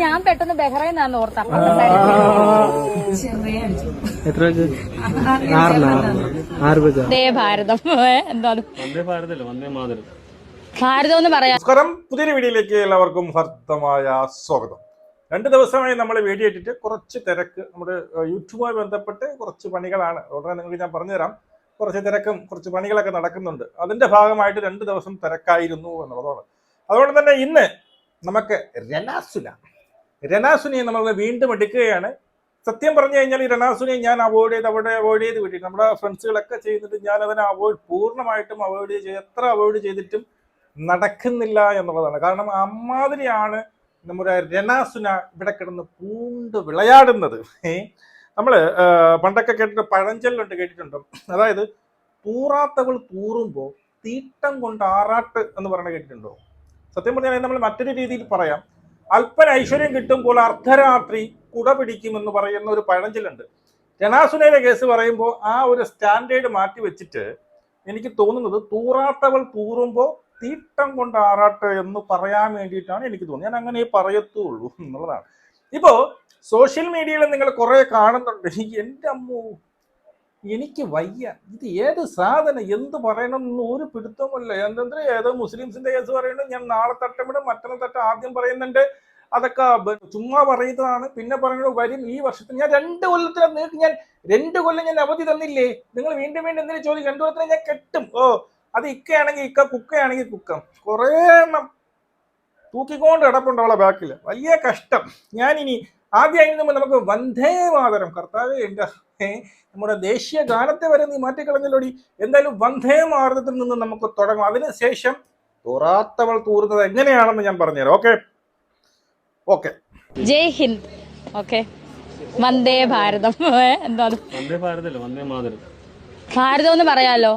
ഞാൻ പെട്ടെന്ന് ബഹ്റൈനാന്ന് ഓർത്ത ഭാരതം എന്താണ് ഭാരതം എന്ന് പറയാം. നമസ്കാരം, പുതിയൊരു വീഡിയോയിലേക്ക് എല്ലാവർക്കും ഹർത്തമായ സ്വാഗതം. 2 ദിവസമായി നമ്മൾ വീഡിയോ ഇട്ടിട്ട് കുറച്ച് തിരക്ക്, നമ്മുടെ യൂട്യൂബുമായി ബന്ധപ്പെട്ട് കുറച്ച് പണികളാണ്. ഉടനെ നിങ്ങൾക്ക് ഞാൻ പറഞ്ഞുതരാം. കുറച്ച് തിരക്കും കുറച്ച് പണികളൊക്കെ നടക്കുന്നുണ്ട്. അതിന്റെ ഭാഗമായിട്ട് 2 ദിവസം തിരക്കായിരുന്നു എന്നുള്ളതാണ്. അതുകൊണ്ട് തന്നെ ഇന്ന് നമുക്ക് രനാസുനെ നമ്മൾ വീണ്ടും എടുക്കുകയാണ്. സത്യം പറഞ്ഞു കഴിഞ്ഞാൽ ഈ രനാസുനെ ഞാൻ അവോയ്ഡ് ചെയ്ത് വിട്ടിട്ട് നമ്മുടെ ഫ്രണ്ട്സുകളൊക്കെ ചെയ്യുന്നത് ഞാൻ അതിനെ പൂർണ്ണമായിട്ടും അവോയ്ഡ് ചെയ്ത് എത്ര അവോയ്ഡ് ചെയ്തിട്ടും നടക്കുന്നില്ല എന്നുള്ളതാണ്. കാരണം അമ്മാതിരിയാണ് നമ്മുടെ രനാസുന ഇവിടെ കിടന്ന് പൂണ്ട് വിളയാടുന്നത്. നമ്മള് പണ്ടൊക്കെ കേട്ടിട്ട് പഴഞ്ചൊല്ലുണ്ട്, കേട്ടിട്ടുണ്ടോ? അതായത് തൂറാത്തവൾ തൂറുമ്പോൾ തീട്ടം കൊണ്ട് ആറാട്ട് എന്ന് പറഞ്ഞ കേട്ടിട്ടുണ്ടോ? സത്യം പറഞ്ഞാൽ നമ്മൾ മറ്റൊരു രീതിയിൽ പറയാം, അല്പന ഐശ്വര്യം കിട്ടുമ്പോൾ അർദ്ധരാത്രി കുട പിടിക്കുമെന്ന് പറയുന്ന ഒരു പഴഞ്ചൊല്ലുണ്ട്. രനാസുനയുടെ കേസ് പറയുമ്പോൾ ആ ഒരു സ്റ്റാൻഡേർഡ് മാറ്റി വെച്ചിട്ട് എനിക്ക് തോന്നുന്നത് തൂറാത്തവൾ തൂറുമ്പോൾ തീട്ടം കൊണ്ട് ആറാട്ട് എന്ന് പറയാൻ വേണ്ടിയിട്ടാണ് എനിക്ക് തോന്നുന്നത്. ഞാൻ അങ്ങനെ പറയത്തുള്ളൂ എന്നുള്ളതാണ്. ഇപ്പോ സോഷ്യൽ മീഡിയയിൽ നിങ്ങൾ കുറെ കാണുന്നുണ്ട്. എൻ്റെ അമ്മോ, എനിക്ക് വയ്യ, ഇത് ഏത് സാധനം എന്ത് പറയണം എന്ന് ഒരു പിടുത്തമല്ല. എന്തെങ്കിലും ഏതോ മുസ്ലിംസിന്റെ കേസ് പറയുന്നത് ഞാൻ നാളെ തട്ടമിടും മറ്റന്നാൾ തട്ടം ആദ്യം പറയുന്നുണ്ട്, അതൊക്കെ ചുമ്മാ പറയുന്നതാണ്. പിന്നെ പറയുന്നത് വരും ഈ വർഷത്തിൽ ഞാൻ 2 കൊല്ലത്തിന് നിങ്ങൾക്ക് ഞാൻ 2 കൊല്ലം ഞാൻ അവധി തന്നില്ലേ? നിങ്ങൾ വീണ്ടും എന്തിനു ചോദിക്കും? 2 കൊല്ലത്തിന് ഞാൻ കെട്ടും. ഓ, അത് ഇക്കയാണെങ്കിൽ ഇക്ക, കുക്കയാണെങ്കിൽ കുക്കം. കുറേ എണ്ണം തൂക്കിക്കൊണ്ട് കിടപ്പുണ്ട് അവളെ ബാക്കിൽ. വലിയ കഷ്ടം. ഞാനിനി ആദ്യം നമുക്ക് വന്ദേ മാതരം, കർത്താവേ എൻ്റെ നമ്മുടെ ദേശീയ ഗാനത്തെ വരെ നീ മാറ്റിക്കളഞ്ഞല്ലോടി. എന്തായാലും വന്ദേ മാതരത്തിൽ നിന്ന് നമുക്ക് തുടങ്ങാം. അതിനുശേഷം തൂറാത്തവൾ തൂറുന്നത് എങ്ങനെയാണെന്ന് ഞാൻ പറഞ്ഞുതരാം. Okay okay. Jai Hind. Okay, വന്ദേ ഭാരതം. എന്താണ് ഭാരതം എന്ന് പറയാലോ?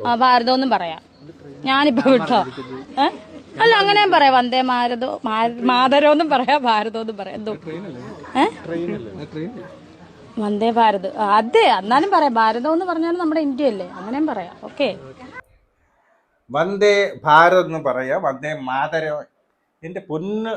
ആ, ഭാരതം എന്നും പറയാം. ഞാനിപ്പോ വിട്ടോ. അല്ല, അങ്ങനെ പറയാം. വന്ദേ മാതരം എന്നും പറയാം, ഭാരതം എന്നും പറയാം. എന്തോ വന്ദേ ഭാരത്, അതെ, എന്നാലും പറയാം. ഭാരതം എന്ന് പറഞ്ഞാലും നമ്മുടെ ഇന്ത്യ അല്ലേ, അങ്ങനെയും പറയാം. ഓക്കെ, വന്ദേ ഭാരത് എന്ന് പറയാം, വന്ദേ മാതരം. എൻ്റെ പൊന്ന്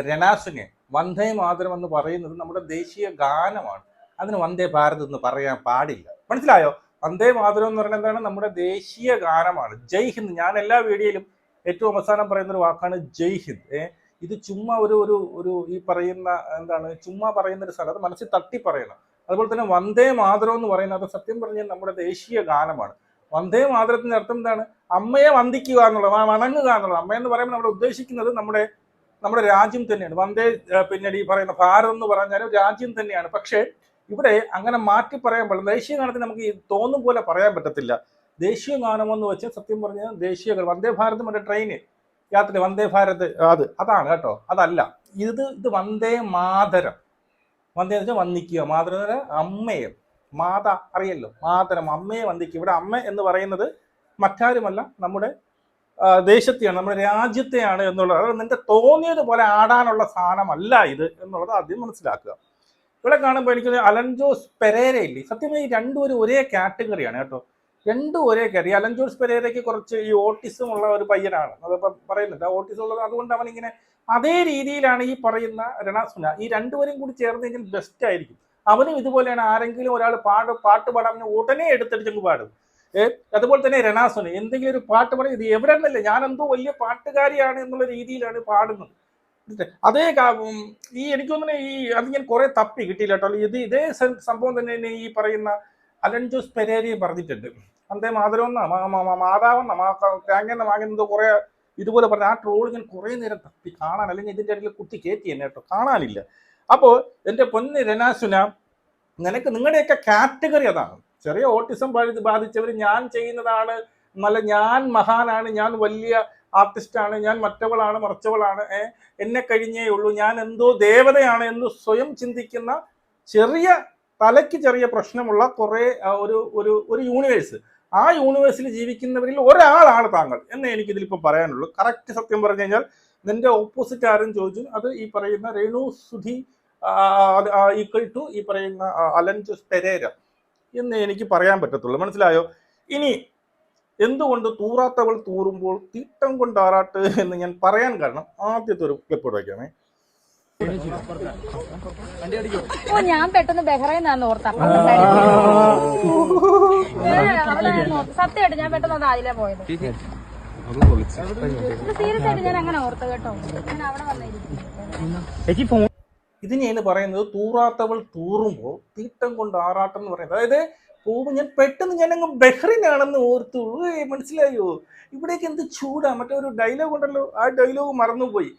രനാസുനെ, വന്ദേ മാതരം എന്ന് പറയുന്നത് നമ്മുടെ ദേശീയ ഗാനമാണ്. അതിന് വന്ദേ ഭാരത് എന്ന് പറയാൻ പാടില്ല. മനസ്സിലായോ? വന്ദേ മാതരം എന്ന് പറയുന്നത് എന്താണ്? നമ്മുടെ ദേശീയ ഗാനമാണ്. ജയ് ഹിന്ദ്. ഞാൻ എല്ലാ വീഡിയോയിലും ഏറ്റവും അവസാനം പറയുന്ന ഒരു വാക്കാണ് ജയ് ഹിന്ദ്. ഇത് ചുമ്മാ ഒരു ഈ പറയുന്ന എന്താണ്, ചുമ്മാ പറയുന്ന ഒരു സ്ഥലം, അത് മനസ്സിൽ തട്ടി പറയണം. അതുപോലെ തന്നെ വന്ദേ മാതരം എന്ന് പറയുന്നത് സത്യം പറഞ്ഞാൽ നമ്മുടെ ദേശീയ ഗാനമാണ്. വന്ദേ മാതരത്തിന്റെ അർത്ഥം എന്താണ്? അമ്മയെ വന്ദിക്കുക എന്നുള്ളത്, വണങ്ങുക എന്നുള്ളത്. അമ്മയെന്ന് പറയുമ്പോൾ നമ്മൾ ഉദ്ദേശിക്കുന്നത് നമ്മുടെ രാജ്യം തന്നെയാണ്. വന്ദേ പിന്നീട് ഈ പറയുന്ന ഭാരതം എന്ന് പറഞ്ഞാൽ രാജ്യം തന്നെയാണ്. പക്ഷേ ഇവിടെ അങ്ങനെ മാറ്റി പറയാൻ പാടില്ല. ദേശീയ ഗാനത്തിന് നമുക്ക് തോന്നും പോലെ പറയാൻ പറ്റത്തില്ല. ദേശീയ ഗാനം എന്ന് വെച്ചാൽ സത്യം പറഞ്ഞാൽ ദേശീയ ഗാനം. വന്ദേ ഭാരത് മറ്റേ ട്രെയിന് യാത്ര, വന്ദേ ഭാരത് അതാണ് കേട്ടോ, അതല്ല. ഇത് വന്ദേ മാതരം. വന്ദേ എന്ന് വെച്ചാൽ വന്ദിക്കുക, മാതരം എന്ന് പറഞ്ഞാൽ അമ്മയെ, അറിയല്ലോ, മാതരം, അമ്മയെ വന്ദിക്കുക. ഇവിടെ അമ്മ എന്ന് പറയുന്നത് മറ്റാരുമല്ല, നമ്മുടെ ദേശത്തെയാണ്, നമ്മുടെ രാജ്യത്തെയാണ് എന്നുള്ളത്. അത് നിന്റെ തോന്നിയതുപോലെ ആടാനുള്ള സാധനമല്ല ഇത് എന്നുള്ളത് ആദ്യം മനസ്സിലാക്കുക. ഇവിടെ കാണുമ്പോൾ എനിക്ക് അലൻ ജോസ് പെരേര ഇല്ലേ, സത്യം ഈ രണ്ടുപേരും ഒരേ കാറ്റഗറിയാണ് കേട്ടോ. രണ്ടും ഒരേ കാറ്റഗറി. അലൻ ജോസ് പെരേരയ്ക്ക് കുറച്ച് ഈ ഓട്ടിസം ഉള്ള ഒരു പയ്യനാണ്, അതിപ്പം പറയുന്നുണ്ട്. ഓട്ടിസം ഉള്ളത് അതുകൊണ്ട് അവനിങ്ങനെ അതേ രീതിയിലാണ് ഈ പറയുന്ന രനാസുന. ഈ രണ്ടുപേരും കൂടി ചേർന്ന് കഴിഞ്ഞാൽ ബെസ്റ്റ് ആയിരിക്കും. അവനും ഇതുപോലെയാണ്. ആരെങ്കിലും ഒരാൾ പാട്ട് പാടാൻ ഉടനെ എടുത്തടിച്ചങ്ങ് പാടും. അതുപോലെ തന്നെ രനാസുന എന്തെങ്കിലും ഒരു പാട്ട് പറയും, ഇത് എവിടെന്നല്ലേ, ഞാൻ എന്തോ വലിയ പാട്ടുകാരിയാണ് എന്നുള്ള രീതിയിലാണ് പാടുന്നത്. അതേ ഈ എനിക്കൊന്നും അത് ഞാൻ കുറെ തപ്പി കിട്ടിയില്ല കേട്ടോ. ഇതേ സംഭവം തന്നെ ഈ പറയുന്ന അലൻ ജോസ് പെരേരയും പറഞ്ഞിട്ടുണ്ട്. വന്ദേ മാതരമെന്ന മാതാവെന്ന തേങ്ങയെന്ന വാങ്ങുന്നത് കുറെ ഇതുപോലെ പറഞ്ഞ ആ ട്രോള് ഞാൻ കുറെ നേരം തപ്പി കാണാൻ, അല്ലെങ്കിൽ ഇതിൻ്റെ ഇടയിൽ കുത്തി കയറ്റി തന്നെ കേട്ടോ, കാണാനില്ല. അപ്പോൾ എൻ്റെ പൊന്ന് രനാസുന, നിങ്ങളുടെയൊക്കെ കാറ്റഗറി അതാണ്. ചെറിയ ഓട്ടിസം ബാധിച്ചവർ ഞാൻ ചെയ്യുന്നതാണ് നല്ല, ഞാൻ മഹാനാണ്, ഞാൻ വലിയ ആർട്ടിസ്റ്റാണ്, ഞാൻ മറ്റവളാണ് മറിച്ചവളാണ്, എന്നെ കഴിഞ്ഞേ ഉള്ളൂ, ഞാൻ എന്തോ ദേവതയാണ് എന്ന് സ്വയം ചിന്തിക്കുന്ന തലയ്ക്ക് ചെറിയ പ്രശ്നമുള്ള കുറെ ഒരു യൂണിവേഴ്സ്. ആ യൂണിവേഴ്സിൽ ജീവിക്കുന്നവരിൽ ഒരാളാണ് താങ്കൾ എന്ന് എനിക്കിതിലിപ്പോൾ പറയാനുള്ളൂ. കറക്റ്റ് സത്യം പറഞ്ഞു കഴിഞ്ഞാൽ നിന്റെ ഓപ്പോസിറ്റ് ആരും ചോദിച്ചു, അത് ഈ പറയുന്ന രേണു സുധി ഈക്വൽ ടു ഈ പറയുന്ന അലൻ ജോസ് പെരേര എന്ന് എനിക്ക് പറയാൻ പറ്റത്തുള്ളൂ. മനസ്സിലായോ? ഇനി എന്തുകൊണ്ട് തൂറാത്തവൾ തൂറുമ്പോൾ തീട്ടം കൊണ്ടാറാട്ട് എന്ന് ഞാൻ പറയാൻ കാരണം ആദ്യത്തെ ഒരു ക്ലിപ്പ് വയ്ക്കാമേ. ഓ ഞാൻ പെട്ടെന്ന് ബഹ്റൈനാന്ന് ഓർത്ത സത്യമായിട്ട് ഞാൻ പെട്ടെന്ന് അത് അതിലേ പോയത്. സീരിയസ് ആയിട്ട് ഞാൻ അങ്ങനെ ഓർത്ത് കേട്ടോ. ഞാൻ അവിടെ വന്നിരിക്കും. ഇതിനെയാണ് പറയുന്നത് തൂറാത്തവൾ തൂറുമ്പോൾ തീട്ടം കൊണ്ട് ആറാട്ടം എന്ന് പറയുന്നത്. അതായത് പോകുമ്പോൾ ഞാൻ പെട്ടെന്ന് ഞാനങ്ങ് ബഹ്റിനാണെന്ന് ഓർത്തു. മനസ്സിലായോ? ഇവിടേക്ക് എന്ത് ചൂടാ. മറ്റേ ഒരു ഡയലോഗ് ഉണ്ടല്ലോ, ആ ഡയലോഗ് മറന്നുപോയി.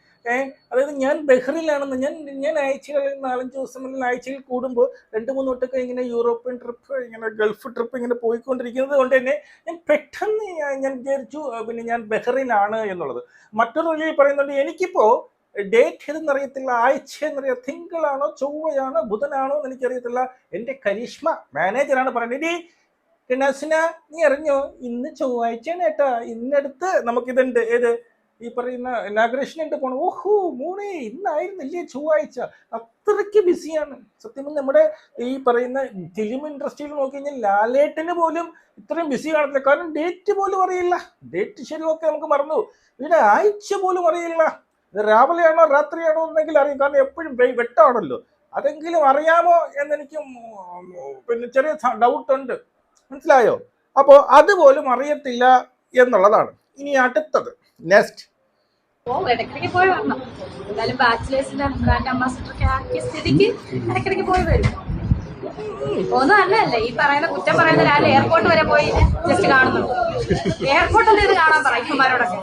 അതായത് ഞാൻ ബഹ്റിനാണെന്ന് ഞാൻ ആഴ്ചകളിൽ 4-5 ദിവസം അല്ലെങ്കിൽ ആഴ്ചയിൽ കൂടുമ്പോൾ 2-3 വട്ടമൊക്കെ ഇങ്ങനെ യൂറോപ്യൻ ട്രിപ്പ്, ഇങ്ങനെ ഗൾഫ് ട്രിപ്പ് ഇങ്ങനെ പോയിക്കൊണ്ടിരിക്കുന്നത് കൊണ്ട് തന്നെ ഞാൻ പെട്ടെന്ന് ഞാൻ വിചാരിച്ചു പിന്നെ ഞാൻ ബഹ്റിനാണ് എന്നുള്ളത്. മറ്റൊരു രീതിയിൽ പറയുന്നുണ്ട്, എനിക്കിപ്പോ ഡേറ്റ് ഏതെന്നറിയത്തില്ല, ആഴ്ച എന്നറിയാം, തിങ്കളാണോ ചൊവ്വയാണോ ബുധനാണോ എന്ന് എനിക്കറിയത്തില്ല. എൻ്റെ കരിഷ്മ മാനേജറാണ് പറയുന്നത്, ടിനാസിന നീ അറിഞ്ഞോ ഇന്ന് ചൊവ്വാഴ്ചയാണ് കേട്ടാ, ഇന്നടുത്ത് നമുക്കിതുണ്ട്, ഏത് ഈ പറയുന്ന ഇനാഗ്രേഷൻ ഉണ്ട് പോണം. ഓഹോ മോനെ ഇന്നായിരുന്നില്ലേ ചൊവ്വാഴ്ച. അത്രയ്ക്ക് ബിസിയാണ്. സത്യം നമ്മുടെ ഈ പറയുന്ന ഫിലിം ഇൻഡസ്ട്രിയിൽ നോക്കി കഴിഞ്ഞാൽ ലാലേട്ടന് പോലും ഇത്രയും ബിസി കാണത്തില്ല. കാരണം ഡേറ്റ് പോലും അറിയില്ല. ഡേറ്റ് ശരിയൊക്കെ നമുക്ക് മറന്നു, ഇവിടെ ആഴ്ച പോലും അറിയില്ല. രാവിലെയാണോ രാത്രിയാണോ എന്നെങ്കിലും അറിയും, കാരണം എപ്പോഴും വെട്ടമാണല്ലോ. അതെങ്കിലും അറിയാമോ എന്നെനിക്ക് പിന്നെ ചെറിയ ഡൗട്ട് ഉണ്ട്. മനസ്സിലായോ? അപ്പോൾ അതുപോലും അറിയത്തില്ല എന്നുള്ളതാണ്. ഇനി അടുത്തത് നെക്സ്റ്റ്. ഇടയ്ക്കിടയ്ക്ക് പോയി വരണം. എന്തായാലും ബാച്ചിലേഴ്സിന്റെ ബ്രാൻഡ് അംബാസിഡർ ഒക്കെ ആക്കിയ സ്ഥിതിക്ക് ഇടയ്ക്കിടയ്ക്ക് പോയി വരും. ഒന്നും അല്ലല്ലേ ഈ പറയുന്ന കുറ്റം പറയുന്ന ഒരാൾ എയർപോർട്ട് വരെ പോയി ജസ്റ്റ് കാണുന്നുണ്ട്. എയർപോർട്ടിൽ ഇത് കാണാൻ പറയും ഇവന്മാരോടൊക്കെ.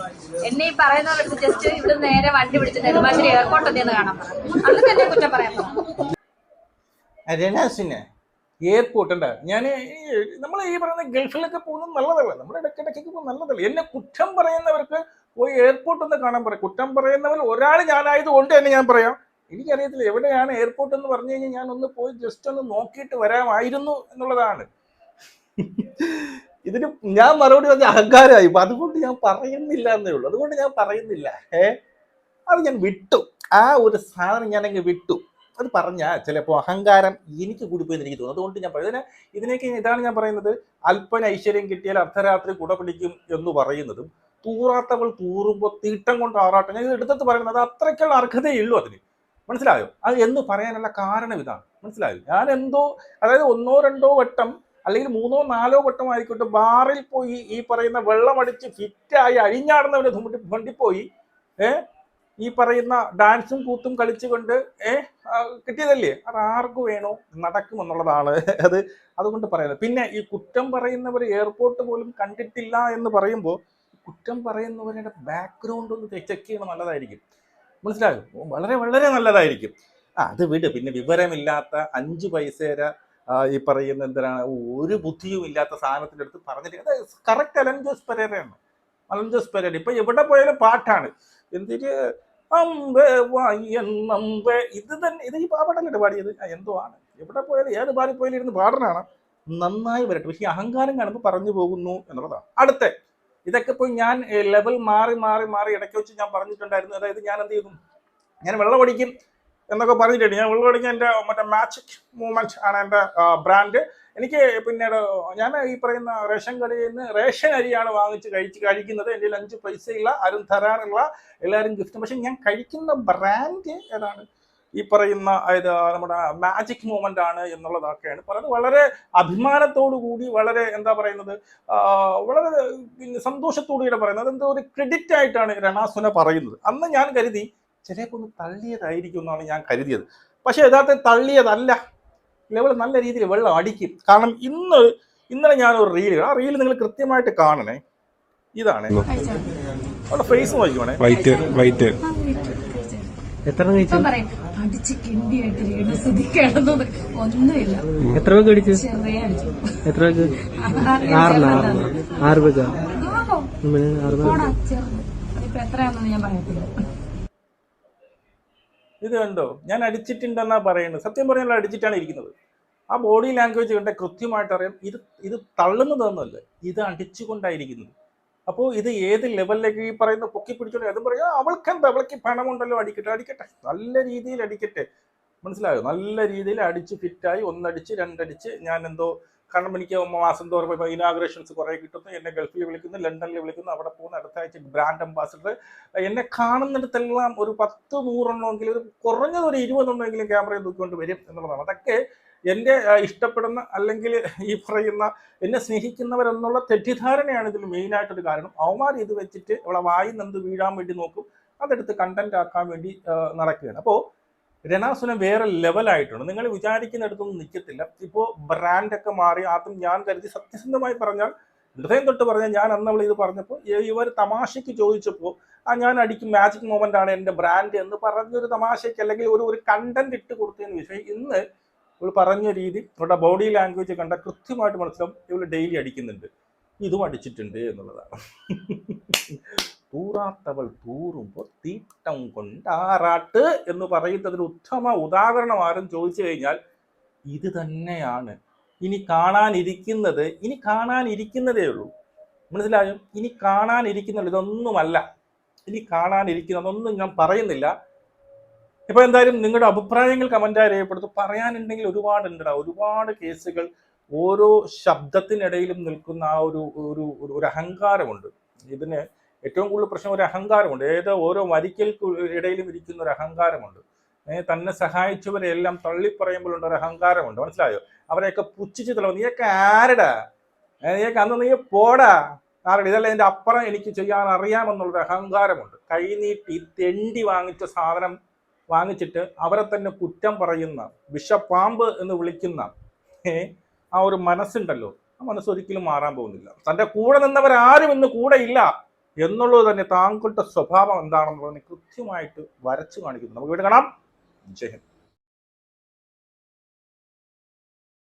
എന്നെ ഈ പറയുന്നവർക്ക് ജസ്റ്റ് ഇവിടെ നേരെ വണ്ടി പിടിച്ച് നെടുമ്പാശ്ശേരി എയർപോർട്ടിൽ നിന്ന് കാണാൻ പറയും. അതൊക്കെ എന്നെ കുറ്റം പറയാൻ പറയും. രനാസിനെ എയർപോർട്ട് ഉണ്ട്. ഞാൻ നമ്മൾ ഈ പറയുന്ന ഗൾഫിലൊക്കെ പോകുന്നത് നല്ലതല്ല, നമ്മുടെ ഇടയ്ക്കിടയ്ക്ക് പോകുന്നത് നല്ലതല്ല. എന്നെ കുറ്റം പറയുന്നവർക്ക് പോയി എയർപോർട്ട് ഒന്ന് കാണാൻ പറയും. കുറ്റം പറയുന്നവർ ഒരാൾ ഞാനായത് കൊണ്ട് തന്നെ ഞാൻ പറയാം, എനിക്കറിയത്തില്ല എവിടെയാണ് എയർപോർട്ട് എന്ന് പറഞ്ഞു കഴിഞ്ഞാൽ ഞാൻ ഒന്ന് പോയി ജസ്റ്റ് ഒന്ന് നോക്കിയിട്ട് വരാമായിരുന്നു എന്നുള്ളതാണ്. ഇതിന് ഞാൻ മറുപടി പറഞ്ഞ അഹങ്കാരമായി. അതുകൊണ്ട് ഞാൻ പറയുന്നില്ല എന്നേ ഉള്ളൂ. അതുകൊണ്ട് ഞാൻ പറയുന്നില്ല. അത് ഞാൻ വിട്ടു. ആ ഒരു സാധനം ഞാനങ്ങ് വിട്ടു. അത് പറഞ്ഞാൽ ചിലപ്പോൾ അഹങ്കാരം എനിക്ക് കൂടിപ്പോയെന്ന് എനിക്ക് തോന്നുന്നു. അതുകൊണ്ട് ഞാൻ പറയുന്നത് ഇതിനേക്ക് ഇതാണ് ഞാൻ പറയുന്നത്. അല്പന ഐശ്വര്യം കിട്ടിയാൽ അർദ്ധരാത്രി കുട പിടിക്കും എന്ന് പറയുന്നതും തൂറാത്തവൾ തൂറുമ്പോൾ തീട്ടം കൊണ്ട് ആറാട്ടം, ഞാൻ ഇത് എടുത്തിട്ട് പറയുന്നത് അത്രയ്ക്കുള്ള അർഹതയുള്ളൂ അതിന്. മനസ്സിലായോ? അത് എന്ന് പറയാനുള്ള കാരണം ഇതാണ്. മനസ്സിലായോ? ഞാൻ എന്തോ, അതായത് 1-2 വട്ടം അല്ലെങ്കിൽ 3-4 വട്ടം ആയിക്കോട്ടെ ബാറിൽ പോയി ഈ പറയുന്ന വെള്ളമടിച്ച് ഫിറ്റായി അഴിഞ്ഞാടുന്നവരെ വണ്ടിപ്പോയി ഈ പറയുന്ന ഡാൻസും കൂത്തും കളിച്ചുകൊണ്ട് കിട്ടിയതല്ലേ. അത് ആർക്ക് വേണോ നടക്കുമെന്നുള്ളതാണ് അത്. അതുകൊണ്ട് പറയുന്നത്. പിന്നെ ഈ കുറ്റം പറയുന്നവർ എയർപോർട്ട് പോലും കണ്ടിട്ടില്ല എന്ന് പറയുമ്പോൾ കുറ്റം പറയുന്നവരുടെ ബാക്ക്ഗ്രൗണ്ട് ഒന്ന് ചെക്ക് ചെയ്യണം, നല്ലതായിരിക്കും. മനസ്സിലായോ? വളരെ വളരെ നല്ലതായിരിക്കും. അത് വിട്. പിന്നെ വിവരമില്ലാത്ത 5 പൈസേര ഈ പറയുന്ന എന്തിനാണ് ഒരു ബുദ്ധിയും ഇല്ലാത്ത സാധനത്തിൻ്റെ അടുത്ത് പറഞ്ഞിട്ട് അത് കറക്റ്റ് അലൻ ജോസ് പെരേരയാണ്. അലൻ ജോസ് പെരേര ഇപ്പൊ എവിടെ പോയാലും പാട്ടാണ്. എന്തിന് അമ്പേ വായന്നമ്പേ, ഇത് തന്നെ. ഇത് ഈ പാടല്ലേ പാടിയത്? എന്തോ ആണ്. എവിടെ പോയാലും ഏത് ബാറിൽ പോയാലും ഇരുന്ന് പാടനാണ്. നന്നായി വരട്ടെ. പക്ഷേ അഹങ്കാരം കാണുമ്പോൾ പറഞ്ഞു പോകുന്നു എന്നുള്ളതാണ്. അടുത്ത ഇതൊക്കെ പോയി ഞാൻ ലെവൽ മാറി മാറി മാറി ഇടയ്ക്ക് വെച്ച് ഞാൻ പറഞ്ഞിട്ടുണ്ടായിരുന്നു. അതായത് ഞാൻ എന്ത് ചെയ്തു, ഞാൻ വെള്ളമടിക്കും എന്നൊക്കെ പറഞ്ഞിട്ടുണ്ട്. ഞാൻ വെള്ളമടിക്കാൻ എൻ്റെ മറ്റേ മാജിക് മൂവ്മെന്റ് ആണ് എൻ്റെ ബ്രാൻഡ്. എനിക്ക് പിന്നീട് ഞാൻ ഈ പറയുന്ന റേഷൻ കടയിൽ നിന്ന് റേഷൻ അരിയാണ് വാങ്ങിച്ച് കഴിക്കുന്നത്. എൻ്റെ 5 പൈസയില്ല, ആരും തരാറില്ല, എല്ലാവരും ഗിഫ്റ്റ്. പക്ഷെ ഞാൻ കഴിക്കുന്ന ബ്രാൻഡ് ഏതാണ്? ഈ പറയുന്ന നമ്മുടെ മാജിക് മൂവ്മെന്റ് ആണ് എന്നുള്ളതൊക്കെയാണ് പറയുന്നത്. വളരെ അഭിമാനത്തോടു കൂടി, വളരെ എന്താ പറയുന്നത്, വളരെ സന്തോഷത്തോടുകൂടെ പറയുന്നത്. അതെന്തോ ഒരു ക്രെഡിറ്റ് ആയിട്ടാണ് രണാസുന പറയുന്നത്. അന്ന് ഞാൻ കരുതി ചിലപ്പോൾ ഒന്ന് തള്ളിയതായിരിക്കും എന്നാണ് ഞാൻ കരുതിയത്. പക്ഷെ യഥാർത്ഥത്തിൽ തള്ളിയതല്ല. ലെവൽ നല്ല രീതിയിൽ വെള്ളം അടിക്കും. കാരണം ഇന്നലെ ഞാനൊരു റീൽ, ആ റീൽ നിങ്ങൾ കൃത്യമായിട്ട് കാണണേ. ഇതാണ് അവിടെ ഫേസ് നോക്കിക്കോണേ. എത്ര അടിച്ച് കിണ്ടിയായിട്ട് ശ്രദ്ധിക്കണം. ഒന്നുമില്ല. എത്ര രൂപ അടിച്ചു? എത്ര രൂപ? 6 രൂപ. ഇപ്പൊ എത്രയാണെന്ന് ഞാൻ പറയത്തില്ല. ഇത് കണ്ടോ, ഞാൻ അടിച്ചിട്ടുണ്ടെന്നാ പറയുന്നത്. സത്യം പറഞ്ഞാൽ അടിച്ചിട്ടാണ് ഇരിക്കുന്നത്. ആ ബോഡി ലാംഗ്വേജ് കണ്ട കൃത്യമായിട്ട് അറിയാം ഇത് തള്ളുന്നതൊന്നുമല്ല, ഇത് അടിച്ചുകൊണ്ടായിരിക്കുന്നത്. അപ്പോൾ ഇത് ഏത് ലെവലിലേക്ക് ഈ പറയുന്ന പൊക്കി പിടിച്ചോണ്ട് അത് പറയാ, അവൾക്ക് പണമുണ്ടല്ലോ, അടിക്കട്ടെ, നല്ല രീതിയിൽ അടിക്കട്ടെ. മനസ്സിലായോ? നല്ല രീതിയിൽ അടിച്ച് ഫിറ്റായി 1 അടിച്ച് 2 അടിച്ച് ഞാൻ എന്തോ കാരണം എനിക്ക് മാസം തോറും ഇപ്പോൾ ഇനാഗ്രേഷൻസ് കുറേ കിട്ടുന്നു, എന്നെ ഗൾഫിൽ വിളിക്കുന്നു, ലണ്ടനിൽ വിളിക്കുന്നു, അവിടെ പോകുന്ന അടുത്ത ആഴ്ച ബ്രാൻഡ് അംബാസിഡർ. എന്നെ കാണുന്നിടത്തെല്ലാം ഒരു 10-100 ഒരു കുറഞ്ഞത് ഒരു 20 ക്യാമറയിൽ തൂക്കിക്കൊണ്ട് വരും എന്നുള്ളതാണ്. അതൊക്കെ എൻ്റെ ഇഷ്ടപ്പെടുന്ന അല്ലെങ്കിൽ ഈ പറയുന്ന എന്നെ സ്നേഹിക്കുന്നവരെന്നുള്ള തെറ്റിദ്ധാരണയാണ് ഇതിൽ മെയിനായിട്ടൊരു കാരണം. അവന്മാർ ഇത് വെച്ചിട്ട് അവളെ വായി നിന്ന് വീഴാൻ വേണ്ടി നോക്കും, അതെടുത്ത് കണ്ടന്റ് ആക്കാൻ വേണ്ടി നടക്കുകയാണ്. അപ്പോൾ രണാസുന വേറെ ലെവലായിട്ടുണ്ട്. നിങ്ങൾ വിചാരിക്കുന്നിടത്തൊന്നും നിൽക്കത്തില്ല. ഇപ്പോൾ ബ്രാൻഡൊക്കെ മാറി. ആദ്യം ഞാൻ കരുതി, സത്യസന്ധമായി പറഞ്ഞാൽ ഹൃദയം തൊട്ട് പറഞ്ഞാൽ, ഞാൻ അന്ന് അവൾ ഇത് പറഞ്ഞപ്പോൾ ഇവർ തമാശയ്ക്ക് ചോദിച്ചപ്പോൾ ഞാൻ അടിക്കും മാജിക് മൊമെന്റ് ആണ് എൻ്റെ ബ്രാൻഡ് എന്ന് പറഞ്ഞൊരു തമാശയ്ക്ക് അല്ലെങ്കിൽ ഒരു കണ്ടന്റ് ഇട്ട് കൊടുത്തതിന് വിഷയം ഇന്ന് ഇവൾ പറഞ്ഞ രീതി, ഇവളുടെ ബോഡി ലാംഗ്വേജ് കണ്ട കൃത്യമായിട്ട് മനസ്സിലാവും ഇവൾ ഡെയിലി അടിക്കുന്നുണ്ട്, ഇതും അടിച്ചിട്ടുണ്ട് എന്നുള്ളതാണ്. തൂറാത്തവൾ തൂറുമ്പോൾ തീട്ടം കൊണ്ടാറാട്ട് എന്ന് പറയുന്നതിന് ഉത്തമ ഉദാഹരണം ആരും ചോദിച്ചു കഴിഞ്ഞാൽ ഇത് തന്നെയാണ്. ഇനി കാണാനിരിക്കുന്നതേ ഉള്ളൂ. മനസ്സിലായോ? ഇനി കാണാനിരിക്കുന്നുള്ളൂ, ഇതൊന്നുമല്ല. ഇനി കാണാനിരിക്കുന്നതൊന്നും ഞാൻ പറയുന്നില്ല. ഇപ്പൊ എന്തായാലും നിങ്ങളുടെ അഭിപ്രായങ്ങൾ കമന്റായി രേഖപ്പെടുത്തും. പറയാനുണ്ടെങ്കിൽ ഒരുപാട് കേസുകൾ. ഓരോ ശബ്ദത്തിനിടയിലും നിൽക്കുന്ന ആ ഒരു അഹങ്കാരമുണ്ട്. ഇതിന് ഏറ്റവും കൂടുതൽ പ്രശ്നം ഒരു അഹങ്കാരമുണ്ട്. ഓരോ വരിക്കൽക്ക് ഇടയിലും ഇരിക്കുന്ന ഒരു അഹങ്കാരമുണ്ട്. തന്നെ സഹായിച്ചവരെല്ലാം തള്ളിപ്പറയുമ്പോഴുണ്ട് ഒരു അഹങ്കാരമുണ്ട്. മനസ്സിലായോ? അവരെയൊക്കെ പുച്ഛിച്ച് തള്ളും. നീയൊക്കെ ആരടാ, നീയൊക്കെ അന്ന് നീ പോടാ, ആരുടെ ഇതല്ല എൻ്റെ അപ്പുറം എനിക്ക് ചെയ്യാൻ അറിയാമെന്നുള്ളൊരു അഹങ്കാരമുണ്ട്. കൈനീട്ടി തെണ്ടി വാങ്ങിച്ച സാധനം വാങ്ങിച്ചിട്ട് അവരെ തന്നെ കുറ്റം പറയുന്ന, വിഷപ്പാമ്പ് എന്ന് വിളിക്കുന്ന ആ ഒരു മനസ്സുണ്ടല്ലോ, ആ മനസ്സൊരിക്കലും മാറാൻ പോകുന്നില്ല. തൻ്റെ കൂടെ നിന്നവരാരും ഇന്ന് കൂടെ ഇല്ല എന്നുള്ളത് തന്നെ താങ്കളുടെ സ്വഭാവം എന്താണെന്നുള്ളത് കൃത്യമായിട്ട് വരച്ചു കാണിക്കുന്നു. നമുക്ക് ഇവിടെ കാണാം. ജയ് ഹിന്ദ്.